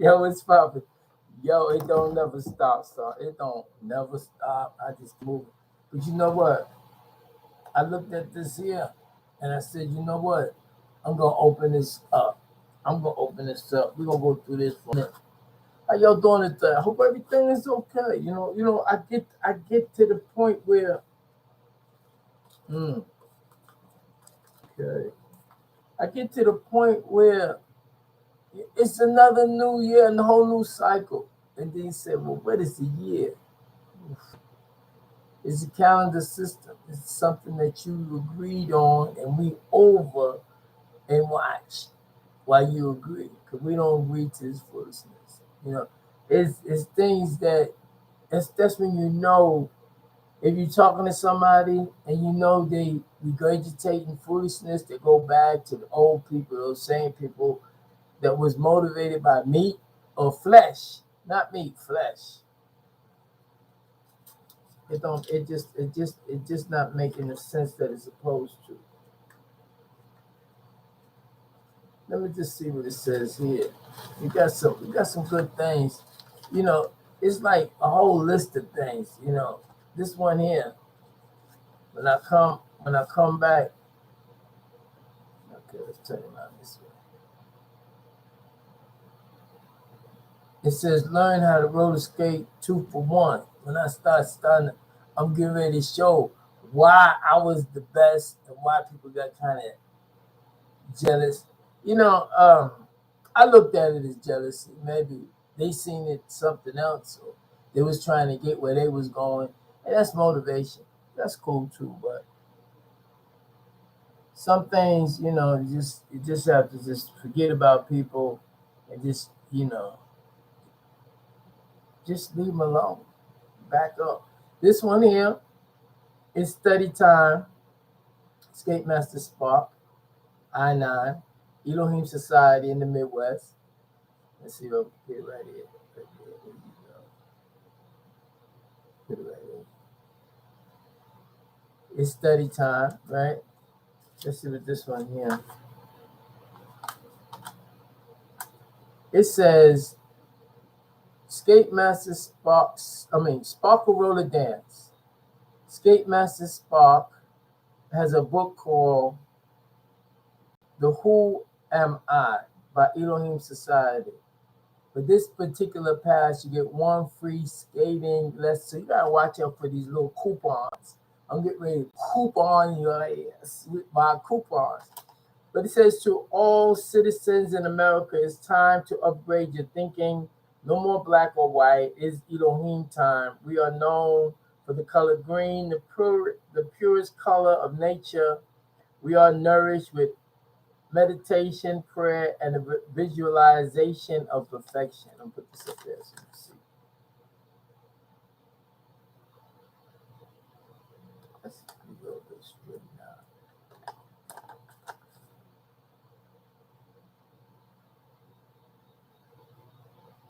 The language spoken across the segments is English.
Yo, it's popping. Yo, it don't never stop, so it don't never stop. I just move. But you know what? I looked at this here and I said, you know what? I'm gonna open this up. I'm gonna open this up. We're gonna go through this for a minute. How y'all doing it there? I hope everything is okay. I get to the point where mm, okay. I get to the point where it's another new year and a whole new cycle. And then you say, well, what is the year? It's a calendar system. It's something that you agreed on and we over and watch while you agree. Because we don't agree to this foolishness. You know, it's things that's when you know if you're talking to somebody and you know they regurgitating foolishness, they go back to the old people, those same people that was motivated by meat or flesh, not meat, flesh. It just not making the sense that it's supposed to. Let me just see what it says here. We got some good things. You know, it's like a whole list of things. You know, this one here. When I come back, okay, let's turn it around this way. It says learn how to roller skate 2 for 1. When I start studying, I'm getting ready to show why I was the best and why people got kind of jealous. You know, I looked at it as jealousy. Maybe they seen it something else, or they was trying to get where they was going, and that's motivation. That's cool too, but some things, you just have to just forget about people and just leave them alone. Back up. This one here is study time. Skate Master Spark, I-9, Elohim Society in the Midwest. Let's see what we get right here. Right here. There you go. Put it right here. It's study time, right? Let's see what this one here. It says Skate Master Sparkle Roller Dance. Skate Master Spark has a book called The Who Am I by Elohim Society. But this particular pass, you get one free skating lesson. So you gotta watch out for these little coupons. I'm getting ready to coupon your ass with my coupons. But it says to all citizens in America, it's time to upgrade your thinking. No more black or white. It's Elohim time. We are known for the color green, the purest color of nature. We are nourished with meditation, prayer, and the visualization of perfection. I'm gonna put this up there so you can see. Let's be a little bit straight now.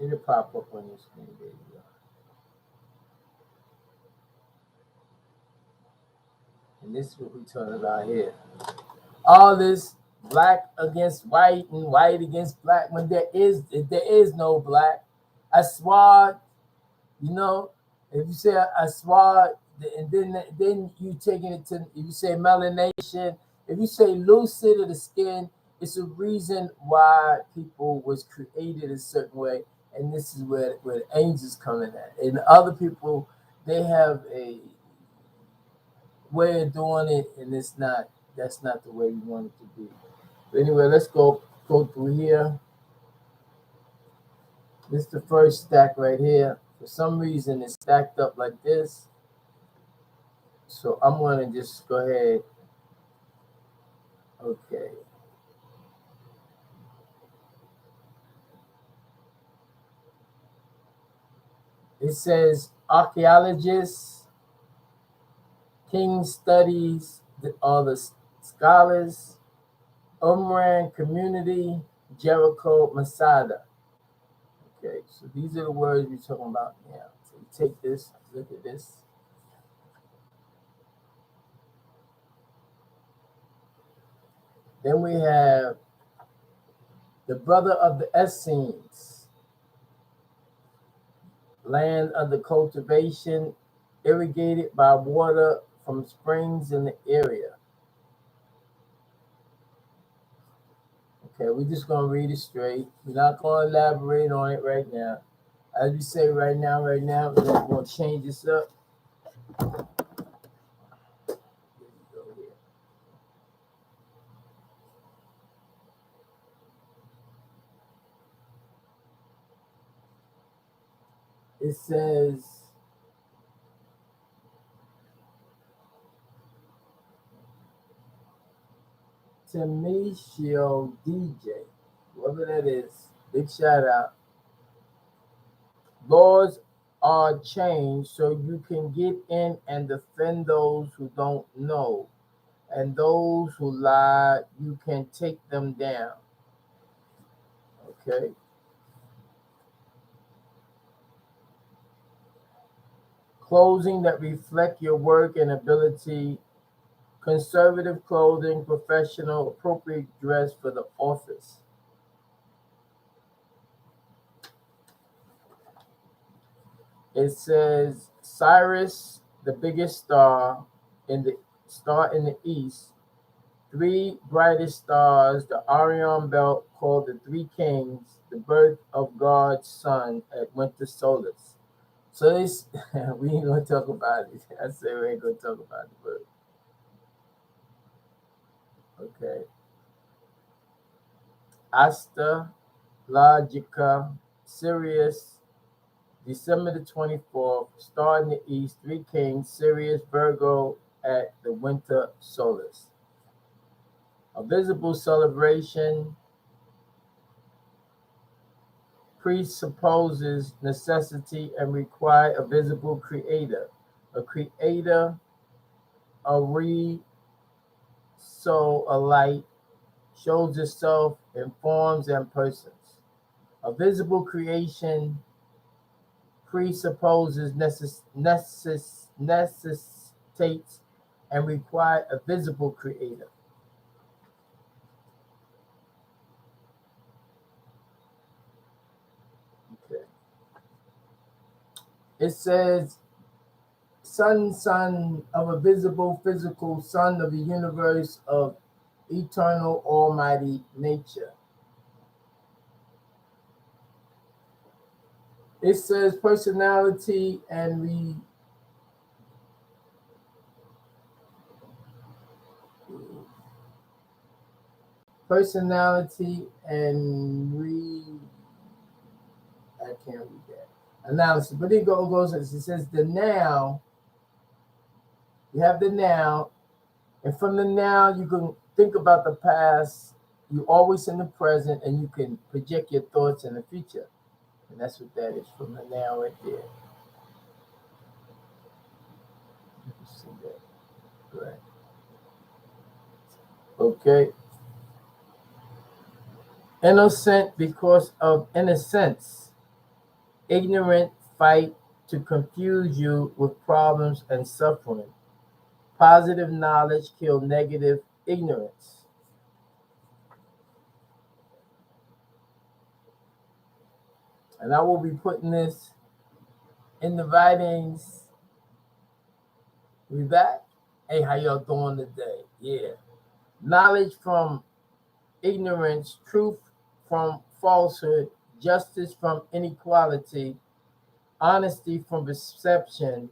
It'll pop up on your screen. There you go. And this is what we're talking about here. All this black against white and white against black when there is no black. I swore, if you say I swore, and then you taking it to, if you say melanation, if you say lucid of the skin, it's a reason why people was created a certain way, and this is where the angels come in at. And other people, they have a way of doing it, and that's not the way we want it to be. But anyway, let's go through here. This is the first stack right here. For some reason, it's stacked up like this. So I'm going to just go ahead. Okay. It says archaeologists, King studies all the scholars, Umran community, Jericho, Masada. Okay, so these are the words we're talking about now. So you take this, look at this. Then we have the brother of the Essenes, land under cultivation, irrigated by water from springs in the area. Okay, we're just going to read it straight. We're not going to elaborate on it right now. As we say right now, we're going to change this up. It says, Temisio DJ, whoever that is, big shout out. Laws are changed so you can get in and defend those who don't know, and those who lie, you can take them down. Okay. Clothing that reflect your work and ability, conservative clothing, professional, appropriate dress for the office. It says Cyrus, the biggest star in the east, three brightest stars, the AREIN belt called the Three Kings, the birth of God's son at winter solstice. So this we ain't gonna talk about it. I say we ain't gonna talk about it, but okay. Astrologica, Sirius, December the 24th, star in the east, Three Kings, Sirius, Virgo at the winter solstice. A visible celebration presupposes necessity and require a visible creator. A creator, a light, shows itself in forms and persons. A visible creation presupposes, necessitates, and require a visible creator. Okay. It says, son of a visible, physical, son of the universe of eternal, almighty nature. It says personality and I can't read that analysis, but it goes. It says the now. You have the now, and from the now you can think about the past. You're always in the present, and you can project your thoughts in the future, and that's what that is from the now right there. You can see that, right? Okay. Innocent because of innocence. Ignorant fight to confuse you with problems and suffering. Positive knowledge kill negative ignorance. And I will be putting this in the writings. We back? Hey, how y'all doing today? Yeah. Knowledge from ignorance, truth from falsehood, justice from inequality, honesty from deception,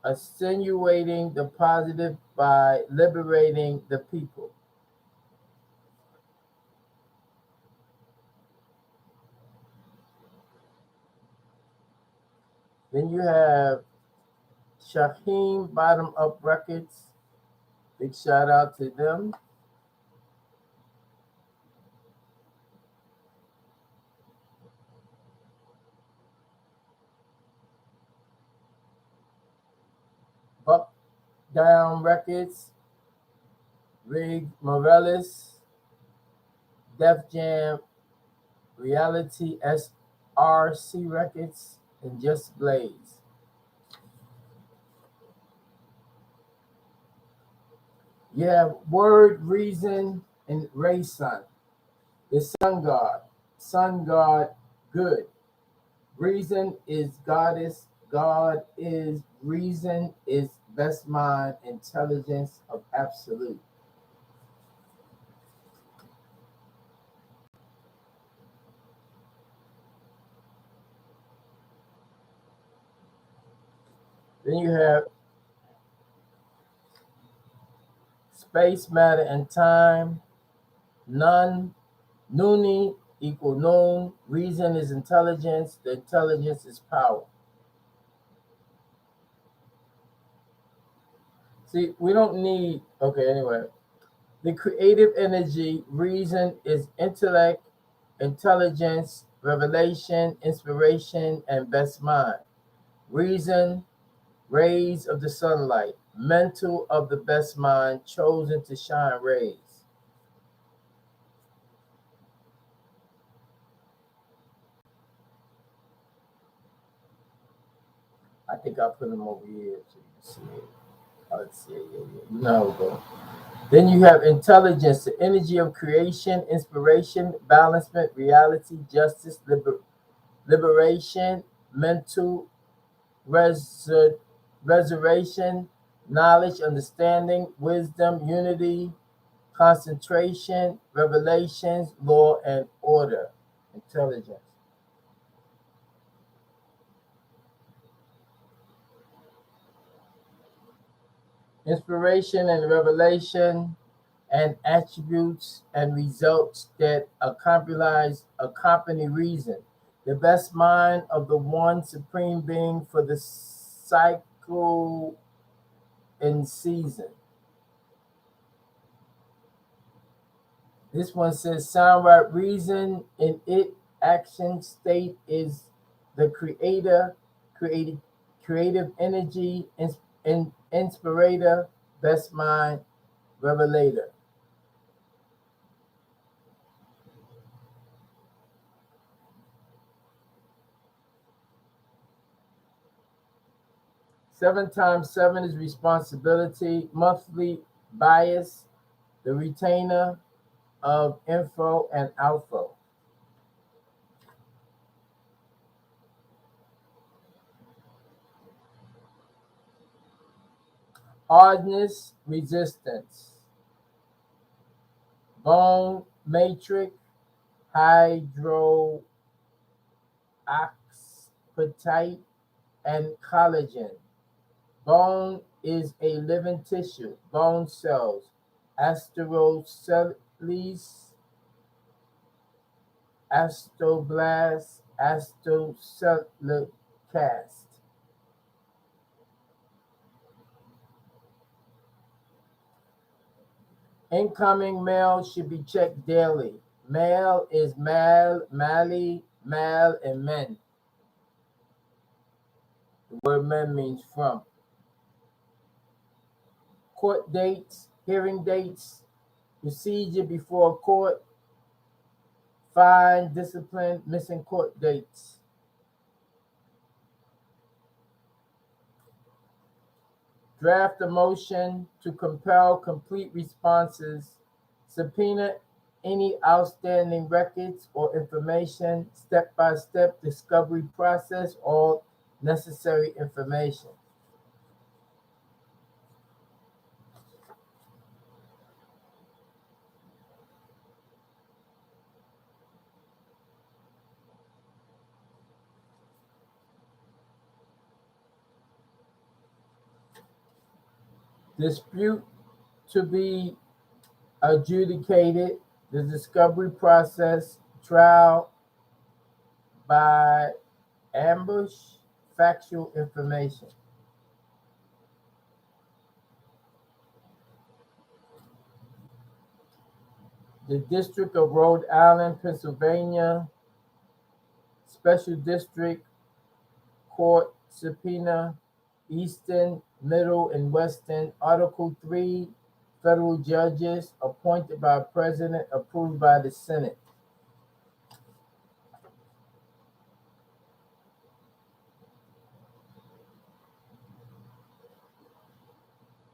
attenuating the positive by liberating the people. Then you have Shaheen Bottom Up Records. Big shout out to them. Buck Down Records, Rig Morales, Def Jam, Reality SRC Records, and Just Blaze. You have Word, Reason, and Ray Sun, the Sun God, sun god, good. Reason is goddess. God is reason, is best mind, intelligence of absolute. Then you have space, matter, and time. None, Nuni equal known. Reason is intelligence. The intelligence is power. See, we don't need, okay, anyway. The creative energy, reason is intellect, intelligence, revelation, inspiration, and best mind. Reason, rays of the sunlight. Mental of the best mind, chosen to shine rays. I think I put them over here so you can see it. Oh, let's see it. Yeah. You know how it goes. Then you have intelligence, the energy of creation, inspiration, balancement, reality, justice, liberation, mental reservation, knowledge, understanding, wisdom, unity, concentration, revelations, law, and order. Intelligence. Inspiration and revelation and attributes and results that accompany reason. The best mind of the one supreme being for the cycle and season. This one says sound right reason in it action state is the creative energy, inspirator, best mind, revelator. Seven times seven is responsibility, monthly bias, the retainer of info and alpha. Hardness, resistance. Bone matrix, hydroxyapatite, and collagen. Bone is a living tissue. Bone cells, asteroceles, astoblast, astocellucast. Incoming mail should be checked daily. Mail is mal, mali, mal, and men. The word men means from. Court dates, hearing dates, procedure before court, fine, discipline, missing court dates. Draft a motion to compel complete responses, subpoena any outstanding records or information, step-by-step discovery process, all necessary information. Dispute to be adjudicated, the discovery process, trial by ambush, factual information. The District of Rhode Island, Pennsylvania, Special District Court subpoena, Eastern, Middle, and Western, Article 3, federal judges appointed by President, approved by the Senate.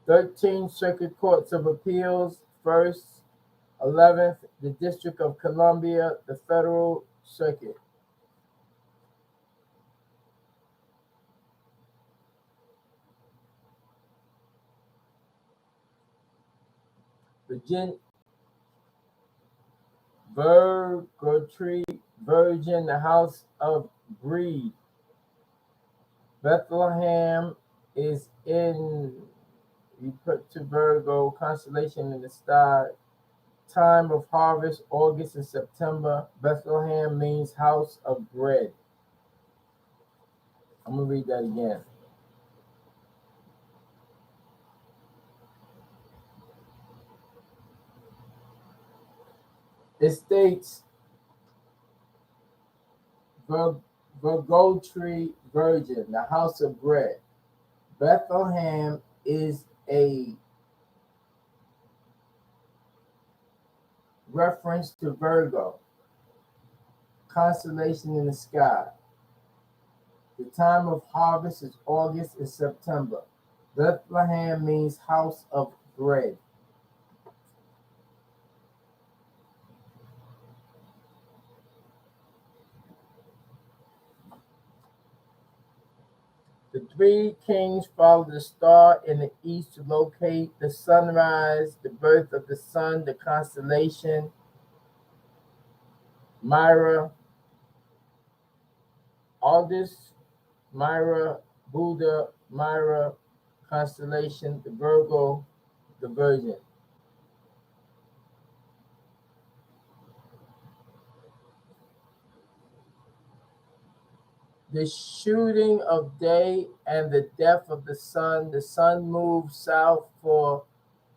Thirteen Circuit Courts of Appeals, First, 11th, the District of Columbia, the Federal circuit. Virgin, Virgin, the house of greed. Bethlehem is in, you put to Virgo, constellation in the sky. Time of harvest, August and September. Bethlehem means house of bread. I'm going to read that again. It states, Virgo tree, Virgin, the house of bread. Bethlehem is a reference to Virgo, constellation in the sky. The time of harvest is August and September. Bethlehem means house of bread. The three kings followed the star in the east to locate the sunrise, the birth of the sun, the constellation Myra, August, Myra, Buddha, Myra, constellation, the Virgo, the Virgin. The shooting of day and the death of the sun moves south for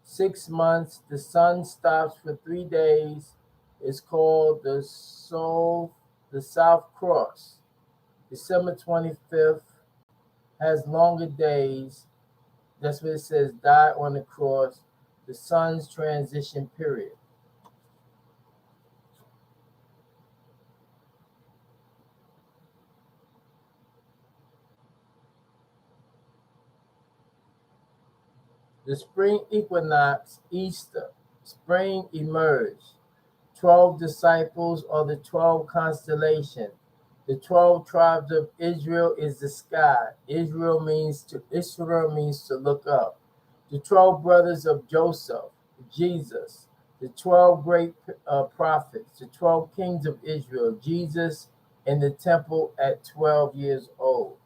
6 months, the sun stops for 3 days, is called the South Cross. December 25th has longer days. That's what it says, die on the cross, the sun's transition period. The spring equinox, Easter, spring emerged. 12 disciples or the 12 constellations. The 12 tribes of Israel is the sky. Israel means to look up. The 12 brothers of Joseph, Jesus. The 12 great prophets, the 12 kings of Israel, Jesus in the temple at 12 years old.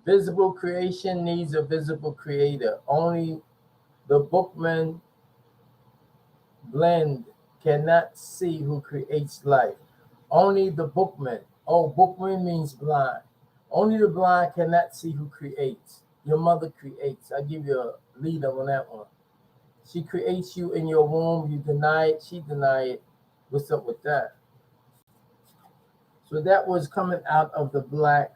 Visible creation needs a visible creator. Only the bookman blend cannot see who creates life. Only the bookman. Oh, bookman means blind. Only the blind cannot see who creates. Your mother creates. I give you a lead on that one. She creates you in your womb. You deny it. She deny it. What's up with that? So that was coming out of the black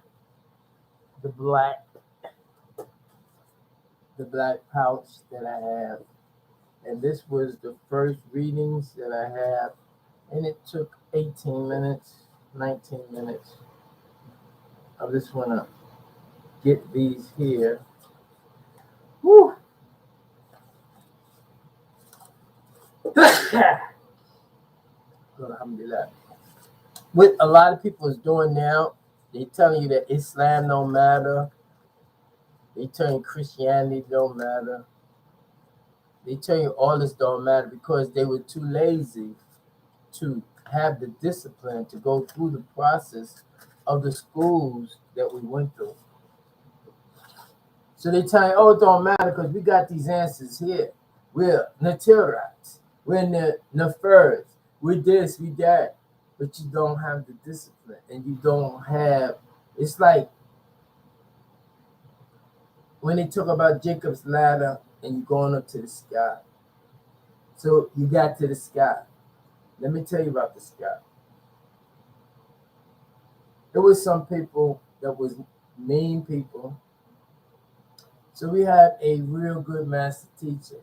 pouch that I have. And this was the first readings that I have. And it took 18 minutes, 19 minutes. I just want to get these here. Woo! Alhamdulillah. What a lot of people is doing now, they telling you that Islam don't matter. They telling you Christianity don't matter. They tell you all this don't matter because they were too lazy to have the discipline to go through the process of the schools that we went through. So they tell you, oh, it don't matter because we got these answers here. We're Naturites. We're Nefers. We're this, we that. But you don't have the discipline and you don't have, it's like when they talk about Jacob's ladder and you're going up to the sky. So you got to the sky. Let me tell you about the sky. There was some people that was mean people. So we had a real good master teacher.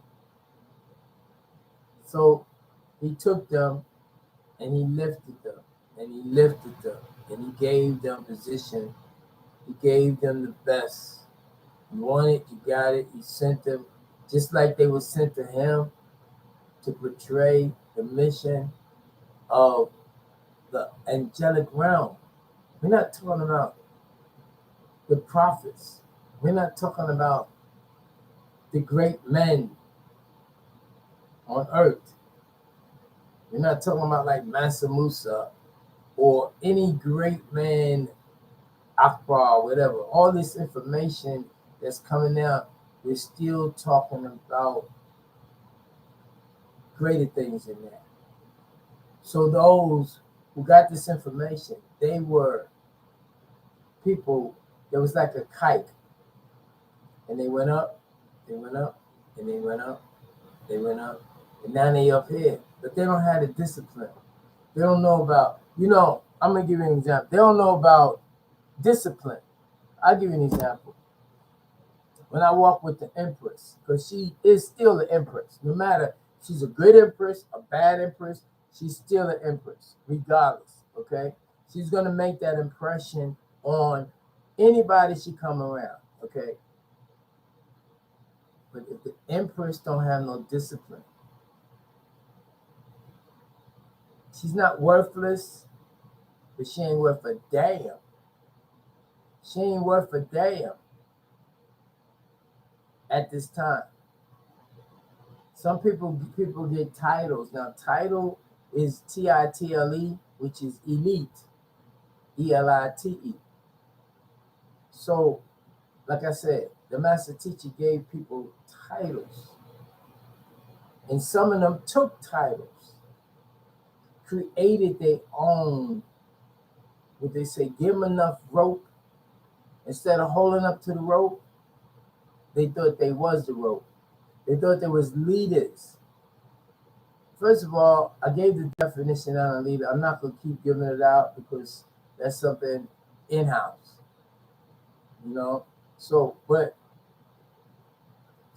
So he took them and he lifted them and he lifted them and he gave them position. He gave them the best. You want it, you got it. He sent them just like they were sent to him to portray the mission of the angelic realm. We're not talking about the prophets. We're not talking about the great men on earth. We're not talking about like Mansa Musa or any great man, Akbar, whatever. All this information that's coming out, we're still talking about greater things in there. So those who got this information, they were people that was like a kite. And they went up, and they went up, they went up, and now they up here. But they don't have the discipline. They don't know about, I'm gonna give you an example. They don't know about discipline. I'll give you an example. When I walk with the Empress, because she is still the Empress. No matter if she's a good Empress, a bad Empress, she's still an Empress, regardless, okay? She's gonna make that impression on anybody she come around, okay? But if the Empress don't have no discipline, she's not worthless, but she ain't worth a damn. She ain't worth a damn at this time. Some people get titles. Now, title is TITLE, which is elite, ELITE. So, like I said, the master teacher gave people titles. And some of them took titles, created their own, what they say, give them enough rope. Instead of holding up to the rope, they thought they was the rope. They thought they was leaders. First of all, I gave the definition on a leader. I'm not going to keep giving it out because that's something in-house, So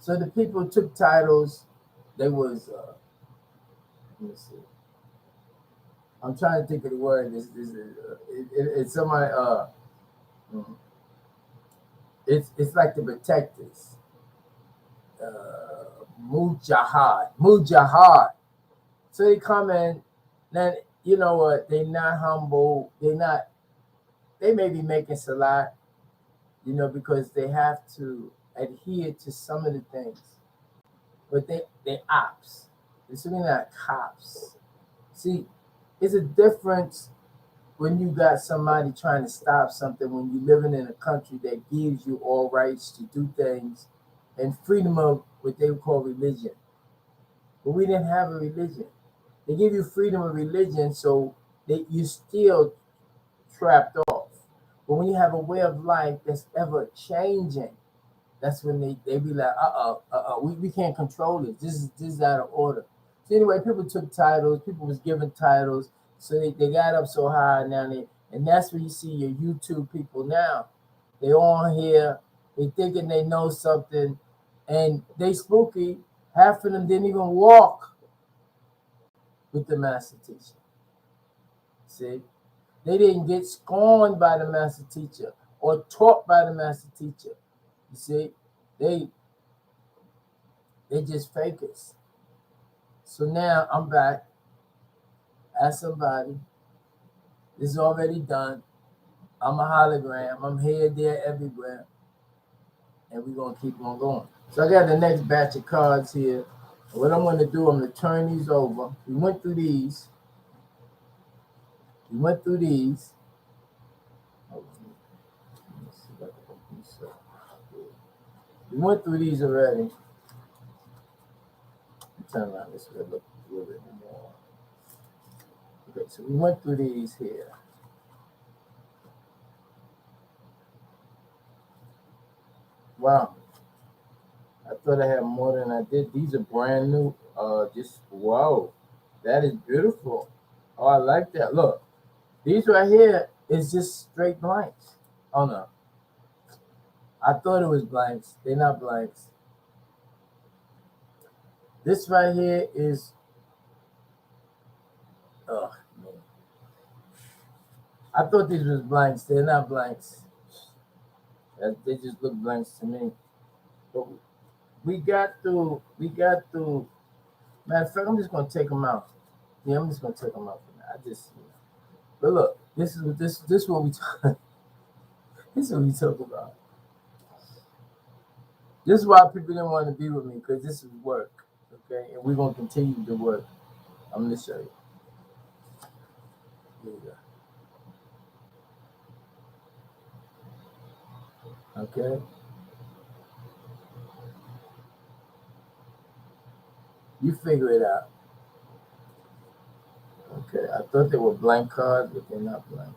the people took titles. They was, let me see. I'm trying to think of the word. It's somebody, it's like the protectors. Mujahad. So they come in, then you know what? They're not humble. They may be making salat, because they have to adhere to some of the things. But they ops. It's really not cops. See, it's a difference when you got somebody trying to stop something, when you're living in a country that gives you all rights to do things and freedom of what they would call religion. But we didn't have a religion. They give you freedom of religion, so that you're still trapped off. But when you have a way of life that's ever changing, that's when they be like, we can't control it. This is out of order. So anyway, people took titles, people was given titles, so they got up so high now, and that's where you see your YouTube people now. They on here, they thinking they know something, and they spooky. Half of them didn't even walk with the master teacher. See? They didn't get scorned by the master teacher or taught by the master teacher. You see? They just fakers. So now I'm back. Ask somebody. This is already done. I'm a hologram. I'm here, there, everywhere. And we're going to keep on going. So I got the next batch of cards here. What I'm going to do, I'm going to turn these over. We went through these. We went through these already. Turn around this way, look a little bit more. Okay, so we went through these here. Wow. I thought I had more than I did. These are brand new. Wow. That is beautiful. Oh, I like that. Look, these right here is just straight blanks. Oh, no. I thought it was blanks. They're not blanks. This right here is, oh, man. I thought these was blanks. They're not blanks. They just look blanks to me. But we got through. Matter of fact, I'm just gonna take them out. Yeah, I'm just gonna take them out for now. But look, this is what this what we talk. This is what we talk about. This is why people didn't want to be with me, because this is work. Okay, and we're gonna continue to work. I'm gonna show you. Here you go. Okay. You figure it out. Okay. I thought they were blank cards, but they're not blank.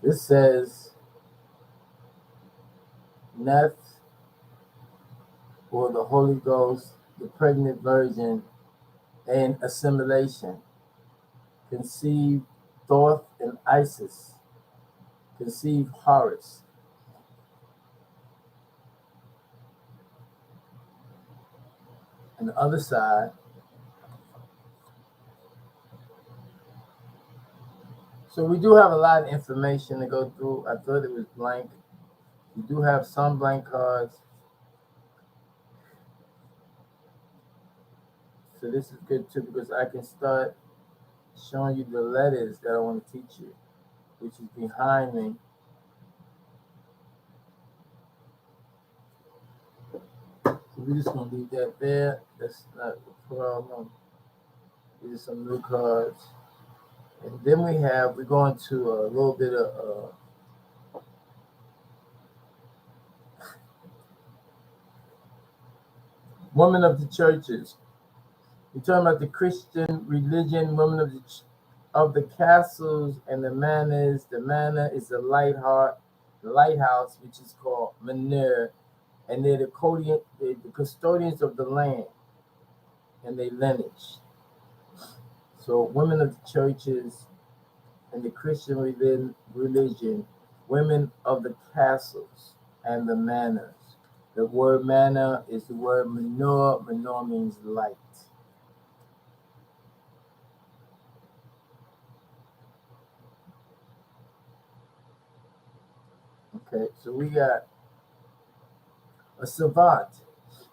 This says Neth, or the Holy Ghost, the pregnant virgin, and assimilation. Conceived Thoth and Isis. Conceived Horus. And the other side, so we do have a lot of information to go through. I thought it was blank. We do have some blank cards. So this is good too, because I can start showing you the letters that I want to teach you, which is behind me. So we're just going to leave that there. That's not the problem. These are some new cards. And then we're going to a little bit of women of the churches. We're talking about the Christian religion, women of the castles and the manors. The manor is the lighthouse, which is called manor, and they're the custodians of the land and their lineage. So women of the churches and the Christian religion, women of the castles and the manors. The word manor is the word manure. Manure means light. Okay, so we got a savant,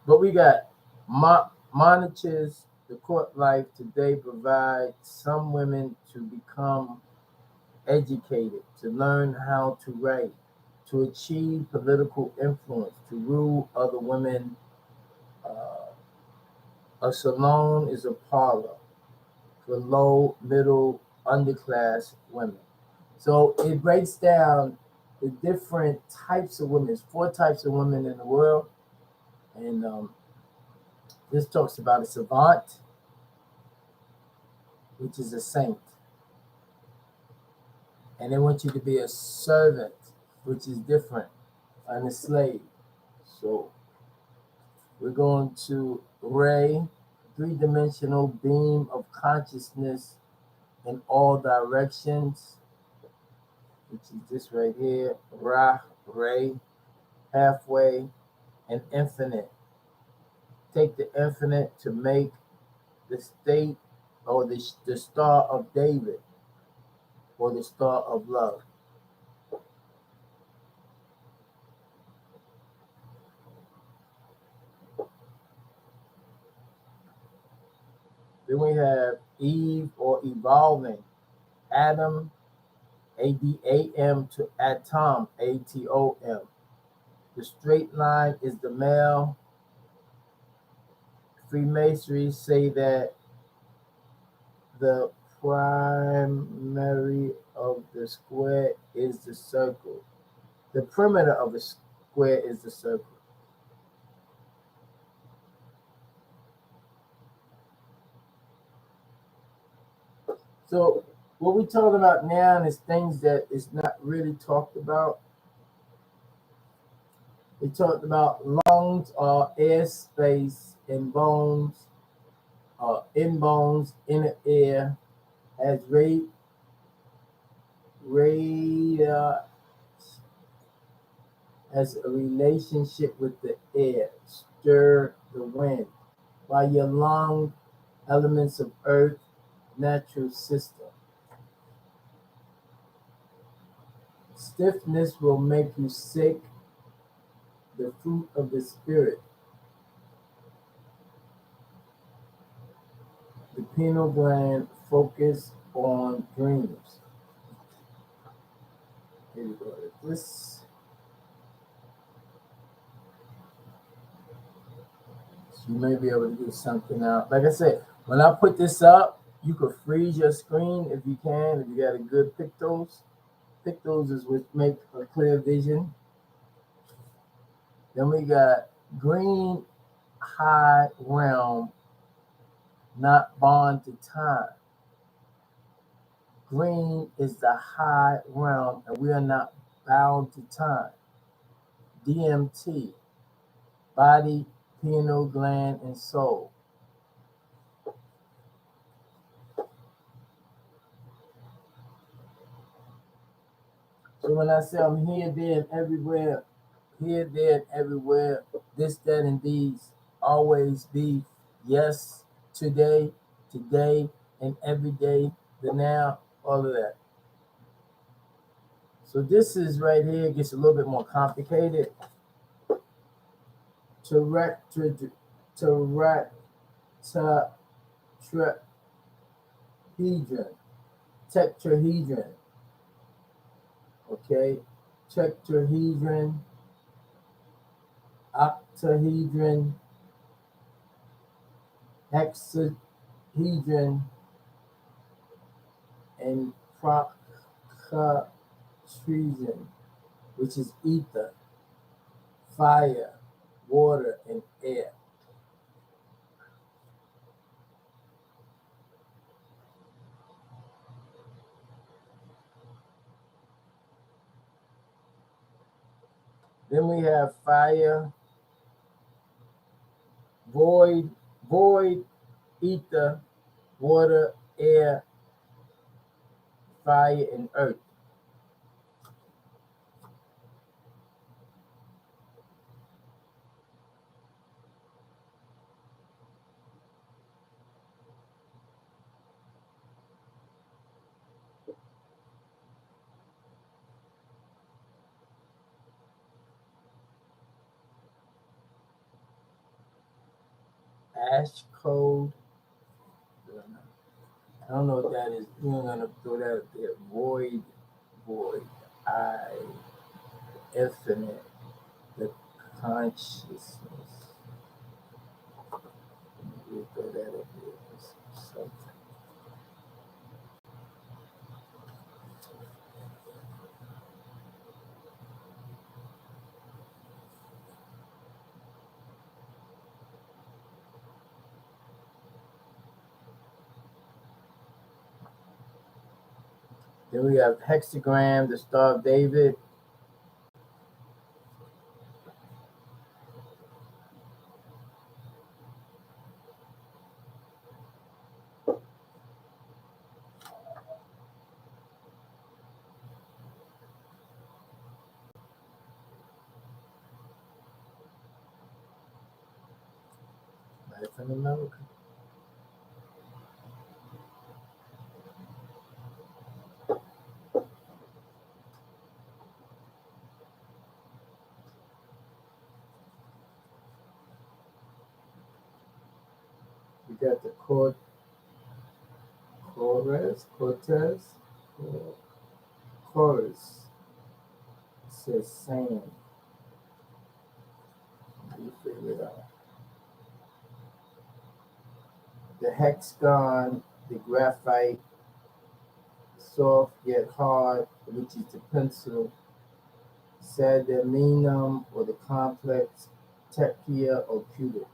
but we got monarchs. The court life today provides some women to become educated, to learn how to write, to achieve political influence, to rule other women. A salon is a parlor for low, middle, underclass women. So it breaks down the different types of women. There's 4 types of women in the world. And this talks about a savant, which is a saint. And they want you to be a servant, which is different, and a slave. So we're going to ray, 3-dimensional beam of consciousness in all directions, which is this right here, Ra, ray, halfway, and infinite. Take the infinite to make the state, or the Star of David, or the Star of Love. Then we have Eve, or evolving. Adam, Adam to atom, Atom. The straight line is the male. Freemasonry say that the primary of the square is the circle. The perimeter of a square is the circle. So what we're talking about now is things that is not really talked about. We talked about lungs or air space, and bones, in bones, inner air, has has a relationship with the air, stir the wind, while your lung, elements of earth, natural system. Stiffness will make you sick, the fruit of the spirit. The pineal gland focus on dreams. Here we go. This, you may be able to do something out. Like I said, when I put this up, you could freeze your screen if you can, if you got a good pictos. Pictos is what make a clear vision. Then we got green high realm, not bond to time. Green is the high realm, and we are not bound to time. DMT, body, pineal gland, and soul. So when I say I'm here, there, and everywhere, here, there, and everywhere, this, that, and these, always be, yes, today, and every day, the now, all of that. So this is right here, gets a little bit more complicated. Tetrahedron, tetrahedron, okay, tetrahedron, octahedron, hexahedron, and procatron, which is ether, fire, water, and air. Then we have fire, void, ether, water, air, fire, and earth. Ash code. I don't know what that is. We're gonna throw that up there. Void, infinite, the consciousness. We'll throw that up there. Something. Then we have hexagram, the Star of David. Life in America. We got the chorus. It says sand. You figure it out. The hexagon, the graphite, soft yet hard, which is the pencil. Sedimentum, or the complex, techia or cubic.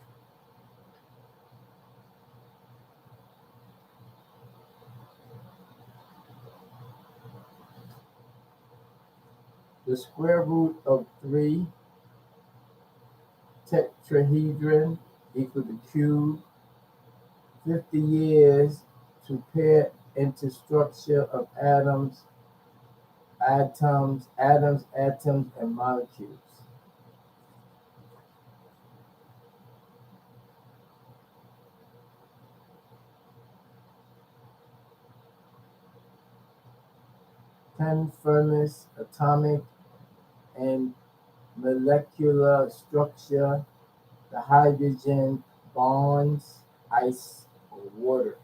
The square root of 3, tetrahedron, equal to cube. 50 years to pair into structure of atoms, and molecules. conformist, atomic and molecular structure, the hydrogen bonds, ice or water.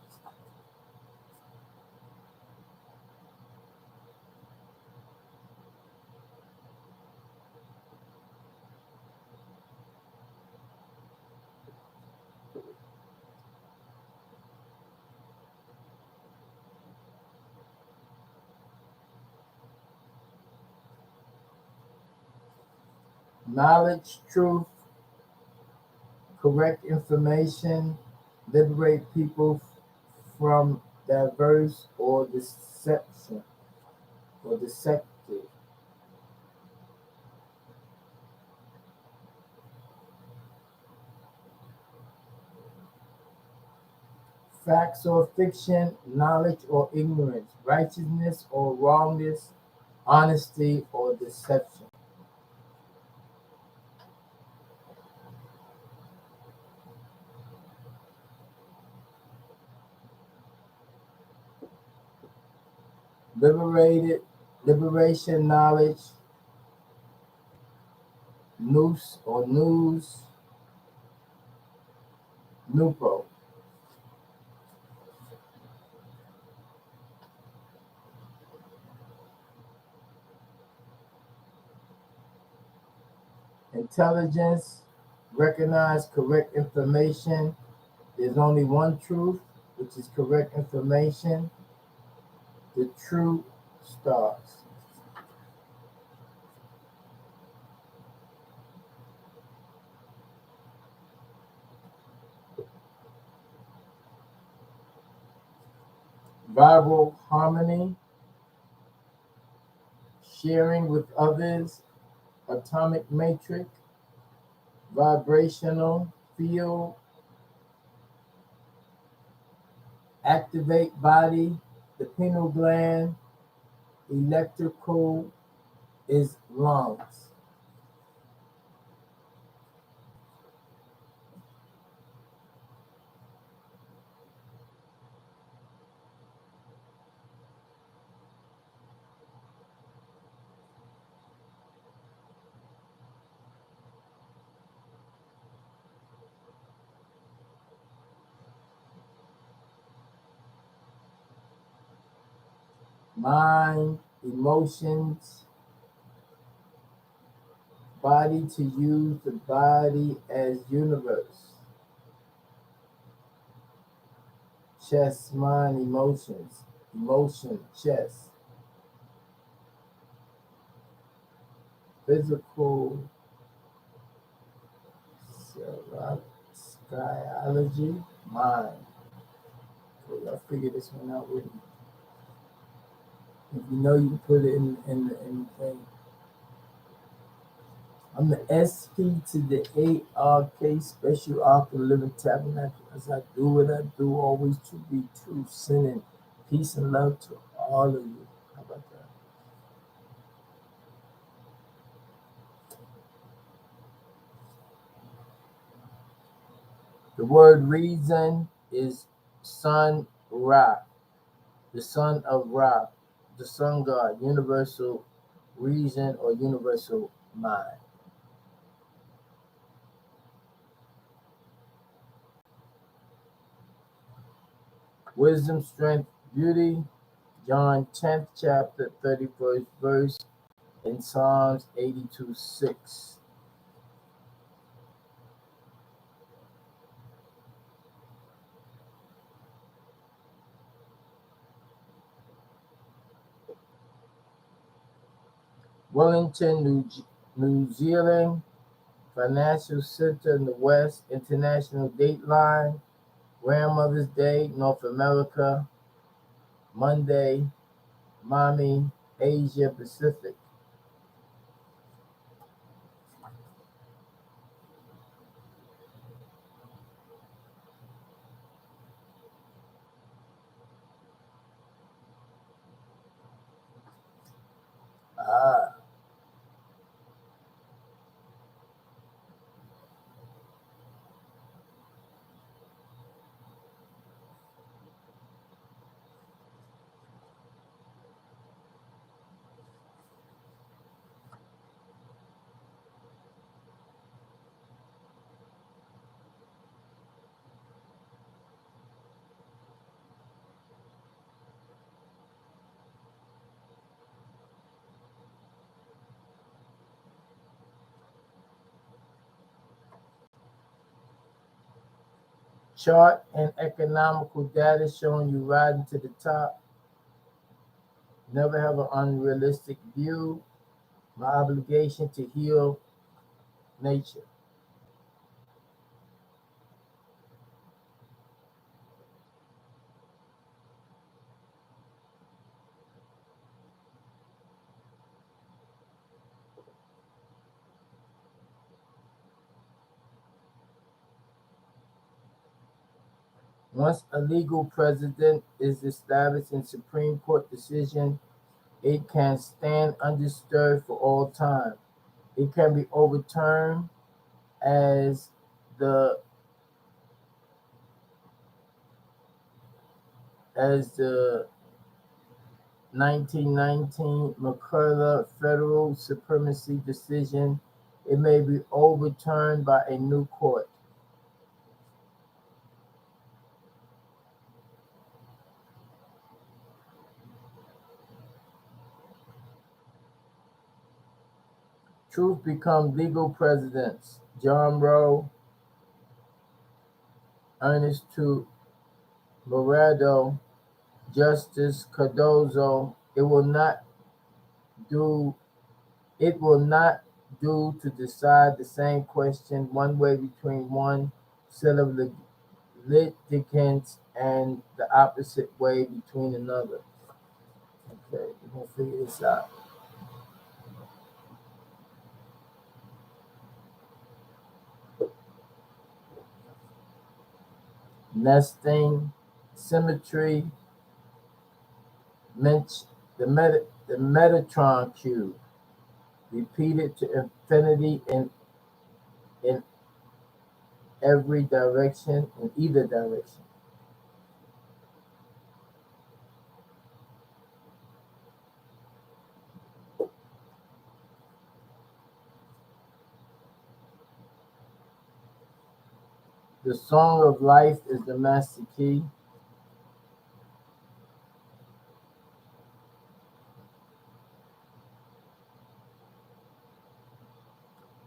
Knowledge, truth, correct information, liberate people from diverse or deception or deceptive. Facts or fiction, knowledge or ignorance, righteousness or wrongness, honesty or deception. Liberated, liberation, knowledge, nous or news, nupo. Intelligence, recognize correct information. There's only one truth, which is correct information. The true stars. Viral harmony, sharing with others, atomic matrix, vibrational field, activate body, the pineal gland, electrical is lungs. Mind, emotions, body to use the body as universe. Chest, mind, emotions, emotion, chest. Physical, skyology, mind. So y'all figure this one out with me. If you know, you can put it in the thing. I'm the SP to the ARK, Special Ark of Living Tabernacle. As I do what I do, always to be true, sending peace and love to all of you. How about that? The word reason is Sun Ra, the son of Ra, the sun god, universal reason or universal mind. Wisdom, strength, beauty, John 10th chapter, 31st verse, in Psalms 82:6. Wellington, New Zealand, financial center in the West, international dateline, Grandmother's Day, North America, Monday, Mommy, Asia Pacific. Ah, chart and economical data showing you riding to the top. Never have an unrealistic view. My obligation to heal nature. Once a legal precedent is established in Supreme Court decision, it can stand undisturbed for all time. It can be overturned as the as the 1919 McCullough federal supremacy decision. It may be overturned by a new court. Truth become legal precedents. John Roe, Ernest to Morado, Justice Cardozo. Do it will not do to decide the same question one way between one set of litigants and the opposite way between another. Okay, we're gonna figure this out. Nesting, symmetry, the Metatron cube, repeated to infinity in every direction, in either direction. The song of life is the master key.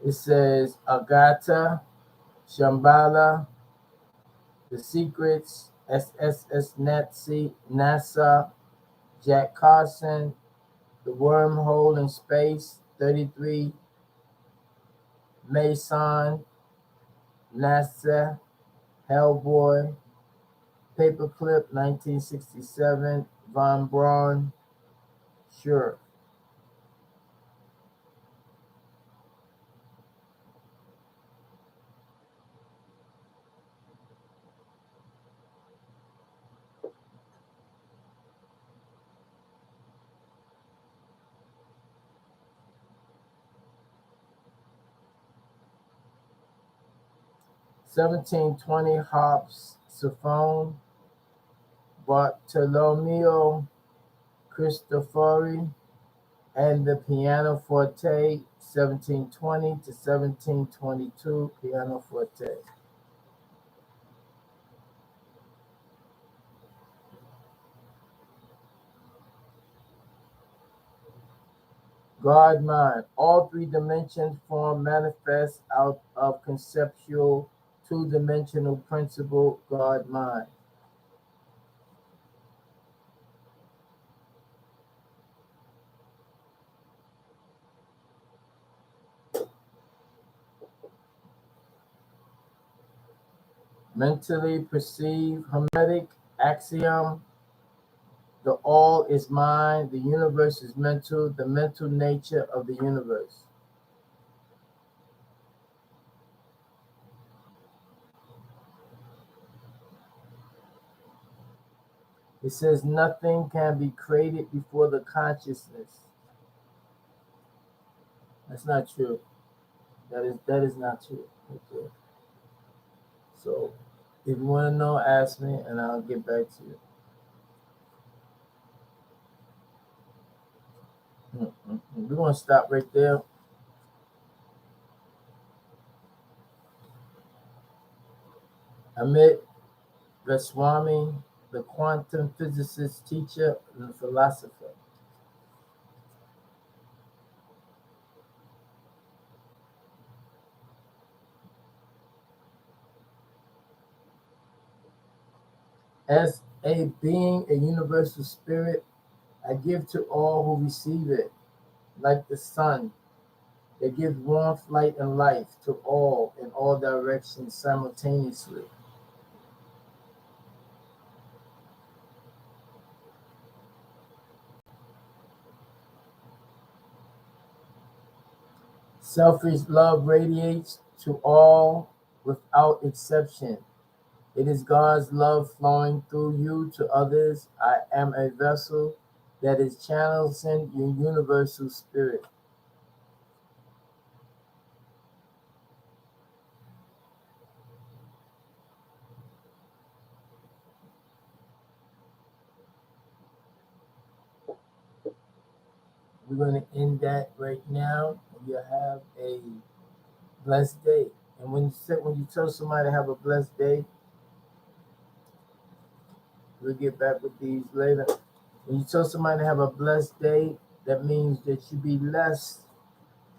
It says Agata, Shambhala, The Secrets, SSS Nazi, NASA, Jack Carson, The Wormhole in Space, 33, Mason, NASA, Hellboy, Paperclip, 1967, Von Braun, Sure. (1720) Hobbes, Sophone, Bartolomeo Cristofori, and the pianoforte, 1720 to 1722, pianoforte. God mind. All three dimensions form manifest out of conceptual two-dimensional principle, God mind. Mentally perceive, Hermetic axiom, the all is mind, the universe is mental, the mental nature of the universe. It says nothing can be created before the consciousness. That's not true. That is not true. Okay. So if you want to know, ask me and I'll get back to you. We're going to stop right there. Amit Goswami, the quantum physicist, teacher, and philosopher. As a being, a universal spirit, I give to all who receive it, like the sun that gives warmth, light, and life to all in all directions simultaneously. Selfish love radiates to all without exception. It is God's love flowing through you to others. I am a vessel that is channeling your universal spirit. We're going to end that right now. You have a blessed day. And when you tell somebody to have a blessed day, we'll get back with these later. When you tell somebody to have a blessed day, that means that you be less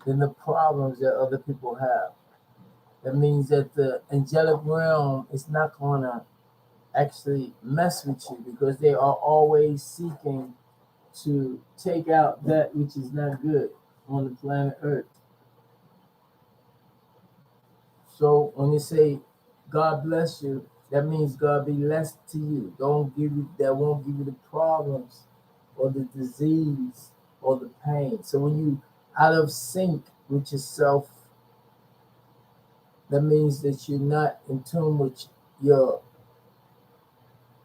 than the problems that other people have. That means that the angelic realm is not going to actually mess with you because they are always seeking to take out that which is not good on the planet Earth. So when you say God bless you, that means God be less to you. Don't give you that won't give you the problems or the disease or the pain. So when you out of sync with yourself, that means that you're not in tune with your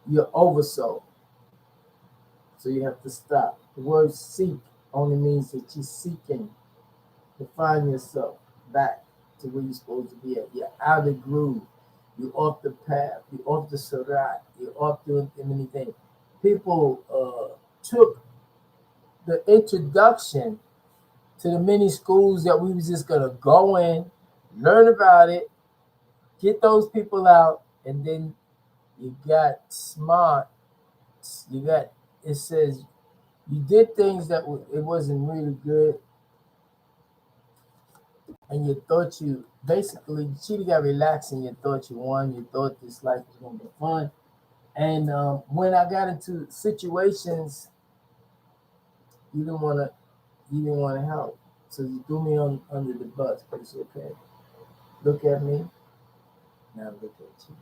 your oversoul. So you have to stop. The word seek only means that you're seeking to find yourself back to where you're supposed to be at. You're out of groove. You're off the path. You're off the sarat. You're off doing anything. People took the introduction to the many schools that we was just gonna go in, learn about it, get those people out, and then you got smart. You got it says you did things that it wasn't really good, and you thought you basically you got relaxed and you thought you won. You thought this life was gonna be fun. And when I got into situations, you didn't wanna help, so you threw me on under the bus. But it's okay. Look at me now. Look at you.